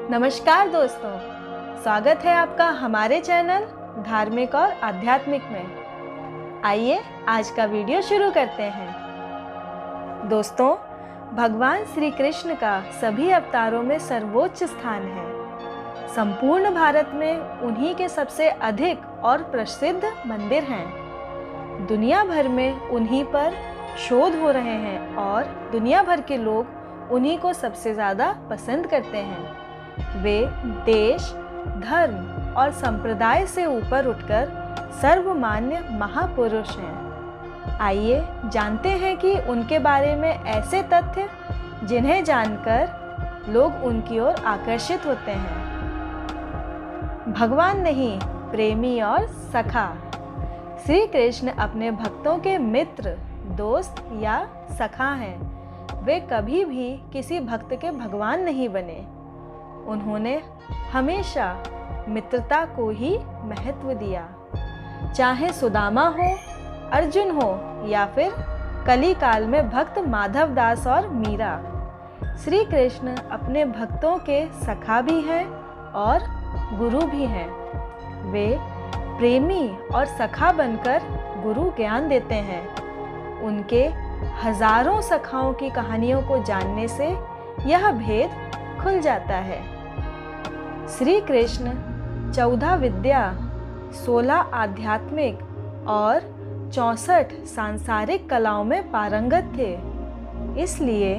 नमस्कार दोस्तों, स्वागत है आपका हमारे चैनल धार्मिक और आध्यात्मिक में। आइए आज का वीडियो शुरू करते हैं। दोस्तों, भगवान श्री कृष्ण का सभी अवतारों में सर्वोच्च स्थान है। संपूर्ण भारत में उन्हीं के सबसे अधिक और प्रसिद्ध मंदिर हैं। दुनिया भर में उन्हीं पर शोध हो रहे हैं और दुनिया भर के लोग उन्हीं को सबसे ज़्यादा पसंद करते हैं। वे देश, धर्म और संप्रदाय से ऊपर उठकर सर्वमान्य महापुरुष हैं। आइए जानते हैं कि उनके बारे में ऐसे तथ्य जिन्हें जानकर लोग उनकी ओर आकर्षित होते हैं। भगवान नहीं, प्रेमी और सखा। श्री कृष्ण अपने भक्तों के मित्र, दोस्त या सखा हैं। वे कभी भी किसी भक्त के भगवान नहीं बने। उन्होंने हमेशा मित्रता को ही महत्व दिया। चाहे सुदामा हो, अर्जुन हो या फिर कली काल में भक्त माधव दास और मीरा, श्री कृष्ण अपने भक्तों के सखा भी हैं और गुरु भी हैं। वे प्रेमी और सखा बनकर गुरु ज्ञान देते हैं। उनके हजारों सखाओं की कहानियों को जानने से यह भेद खुल जाता है। श्री कृष्ण 14 विद्या, 16 आध्यात्मिक और 64 सांसारिक कलाओं में पारंगत थे। इसलिए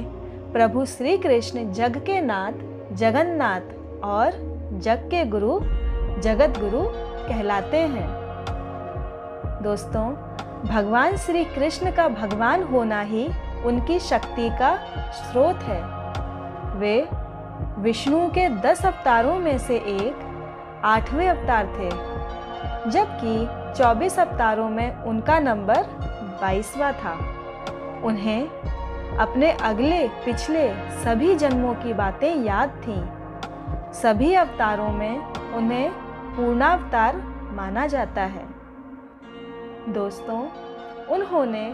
प्रभु श्री कृष्ण जग के नाथ, जगन्नाथ और जग के गुरु, जगत गुरु कहलाते हैं। दोस्तों, भगवान श्री कृष्ण का भगवान होना ही उनकी शक्ति का स्रोत है। वे विष्णु के 10 अवतारों में से एक 8वें अवतार थे, जबकि 24 अवतारों में उनका नंबर 22वां था। उन्हें अपने अगले पिछले सभी जन्मों की बातें याद थीं। सभी अवतारों में उन्हें पूर्णावतार माना जाता है। दोस्तों, उन्होंने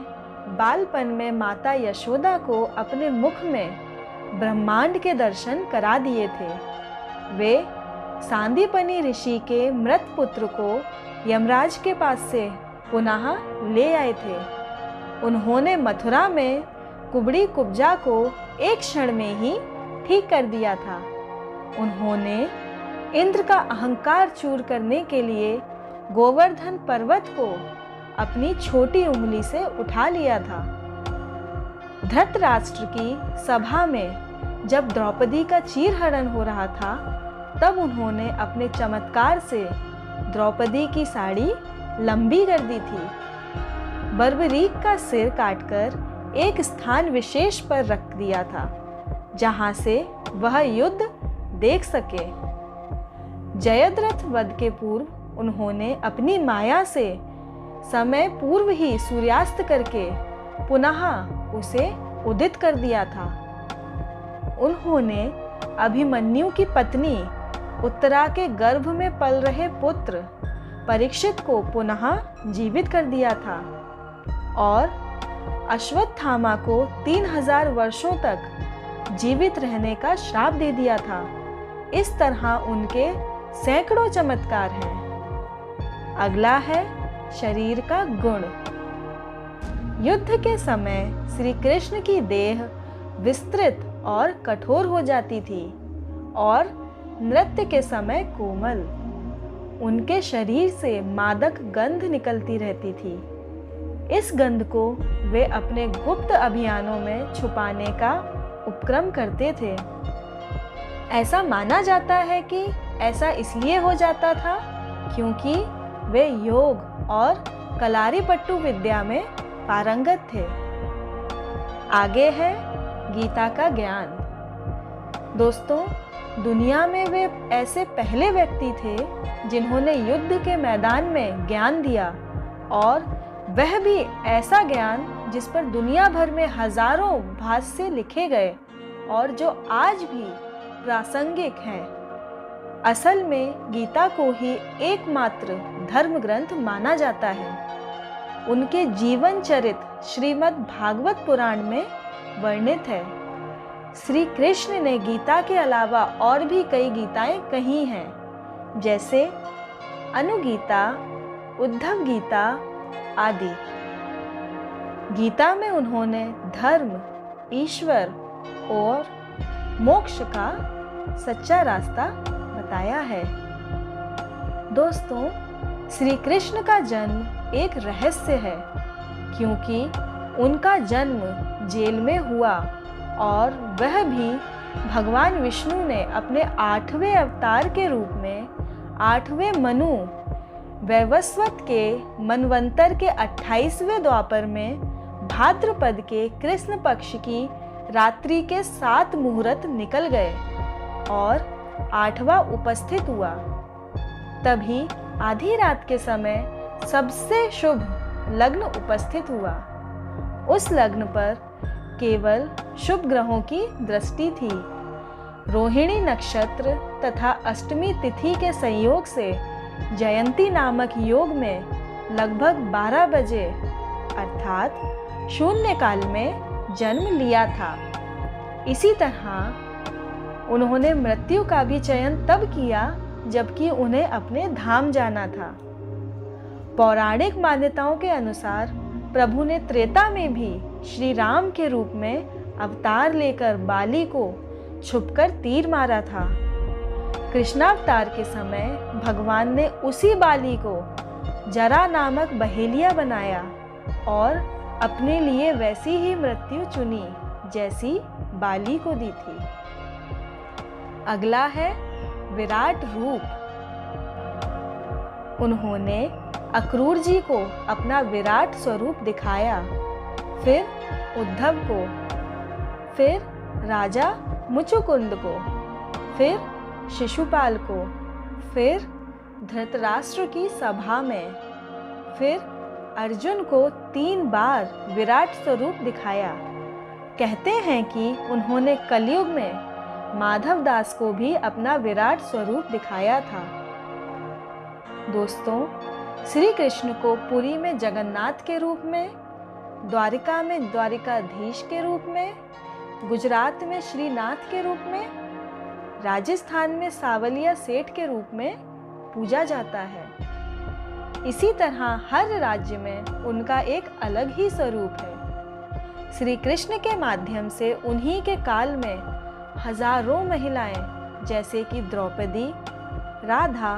बालपन में माता यशोदा को अपने मुख में ब्रह्मांड के दर्शन करा दिए थे। वे सांदीपनी ऋषि के मृत पुत्र को यमराज के पास से पुनः ले आए थे। उन्होंने मथुरा में कुबड़ी कुब्जा को एक क्षण में ही ठीक कर दिया था। उन्होंने इंद्र का अहंकार चूर करने के लिए गोवर्धन पर्वत को अपनी छोटी उंगली से उठा लिया था। धृतराष्ट्र की सभा में जब द्रौपदी का चीरहरण हो रहा था, तब उन्होंने अपने चमत्कार से द्रौपदी की साड़ी लंबी कर दी थी। बर्बरीक का सिर काटकर एक स्थान विशेष पर रख दिया था, जहां से वह युद्ध देख सके। जयद्रथ वध के पूर्व उन्होंने अपनी माया से समय पूर्व ही सूर्यास्त करके पुनः उसे उदित कर दिया था। उन्होंने अभिमन्यु की पत्नी उत्तरा के गर्भ में पल रहे पुत्र परीक्षित को पुनः जीवित कर दिया था और अश्वत्थामा को 3000 वर्षों तक जीवित रहने का श्राप दे दिया था। इस तरह उनके सैकड़ों चमत्कार हैं। अगला है शरीर का गुण। युद्ध के समय श्री कृष्ण की देह विस्तृत और कठोर हो जाती थी और नृत्य के समय कोमल। उनके शरीर से मादक गंध निकलती रहती थी। इस गंध को वे अपने गुप्त अभियानों में छुपाने का उपक्रम करते थे। ऐसा माना जाता है कि ऐसा इसलिए हो जाता था क्योंकि वे योग और कलारीपट्टू विद्या में पारंगत थे। आगे है गीता का ज्ञान। दोस्तों, दुनिया में वे ऐसे पहले व्यक्ति थे जिन्होंने युद्ध के मैदान में ज्ञान दिया, और वह भी ऐसा ज्ञान जिस पर दुनिया भर में हजारों भाष्य लिखे गए और जो आज भी प्रासंगिक हैं। असल में गीता को ही एकमात्र धर्म ग्रंथ माना जाता है। उनके जीवन चरित श्रीमद् भागवत पुराण में वर्णित है। श्री कृष्ण ने गीता के अलावा और भी कई गीताएं कही हैं, जैसे अनुगीता, उद्धव गीता आदि। गीता में उन्होंने धर्म, ईश्वर और मोक्ष का सच्चा रास्ता बताया है। दोस्तों, श्री कृष्ण का जन्म एक रहस्य है, क्योंकि उनका जन्म जेल में हुआ और वह भी भगवान विष्णु ने अपने 8वें अवतार के रूप में 8वें मनु वैवस्वत के मनवंतर के 28वें द्वापर में भाद्रपद के कृष्ण पक्ष की रात्रि के 7 मुहूर्त निकल गए और 8वां उपस्थित हुआ। तभी आधी रात के समय सबसे शुभ लग्न उपस्थित हुआ। उस लग्न पर केवल शुभ ग्रहों की दृष्टि थी। रोहिणी नक्षत्र तथा अष्टमी तिथि के संयोग से जयंती नामक योग में लगभग 12 बजे अर्थात शून्य काल में जन्म लिया था। इसी तरह उन्होंने मृत्यु का भी चयन तब किया जबकि उन्हें अपने धाम जाना था। पौराणिक मान्यताओं के अनुसार प्रभु ने त्रेता में भी श्री राम के रूप में अवतार लेकर बाली को छुपकर तीर मारा था। कृष्णावतार के समय भगवान ने उसी बाली को जरा नामक बहेलिया बनाया और अपने लिए वैसी ही मृत्यु चुनी जैसी बाली को दी थी। अगला है विराट रूप। उन्होंने अक्रूर जी को अपना विराट स्वरूप दिखाया, फिर उद्धव को, फिर राजा मुचुकुंद को, फिर शिशुपाल को, फिर धृतराष्ट्र की सभा में, फिर अर्जुन को 3 बार विराट स्वरूप दिखाया। कहते हैं कि उन्होंने कलयुग में माधव दास को भी अपना विराट स्वरूप दिखाया था। दोस्तों, श्री कृष्ण को पुरी में जगन्नाथ के रूप में, द्वारिका में द्वारिकाधीश के रूप में, गुजरात में श्रीनाथ के रूप में, राजस्थान में सावलिया सेठ के रूप में पूजा जाता है। इसी तरह हर राज्य में उनका एक अलग ही स्वरूप है। श्री कृष्ण के माध्यम से उन्हीं के काल में हजारों महिलाएं जैसे कि द्रौपदी, राधा,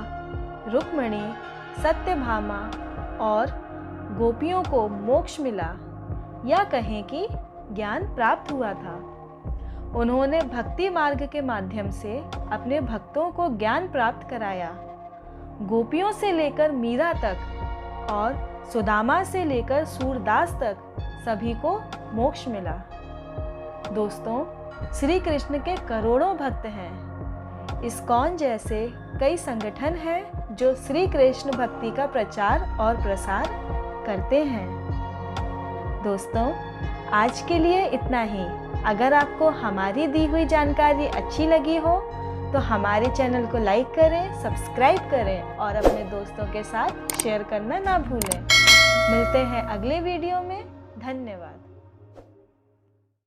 रुक्मिणी, सत्यभामा और गोपियों को मोक्ष मिला, या कहें कि ज्ञान प्राप्त हुआ था। उन्होंने भक्ति मार्ग के माध्यम से अपने भक्तों को ज्ञान प्राप्त कराया। गोपियों से लेकर मीरा तक और सुदामा से लेकर सूरदास तक सभी को मोक्ष मिला। दोस्तों, श्री कृष्ण के करोड़ों भक्त हैं। इस्कॉन जैसे कई संगठन हैं जो श्री कृष्ण भक्ति का प्रचार और प्रसार करते हैं। दोस्तों, आज के लिए इतना ही। अगर आपको हमारी दी हुई जानकारी अच्छी लगी हो तो हमारे चैनल को लाइक करें, सब्सक्राइब करें और अपने दोस्तों के साथ शेयर करना ना भूलें। मिलते हैं अगले वीडियो में। धन्यवाद।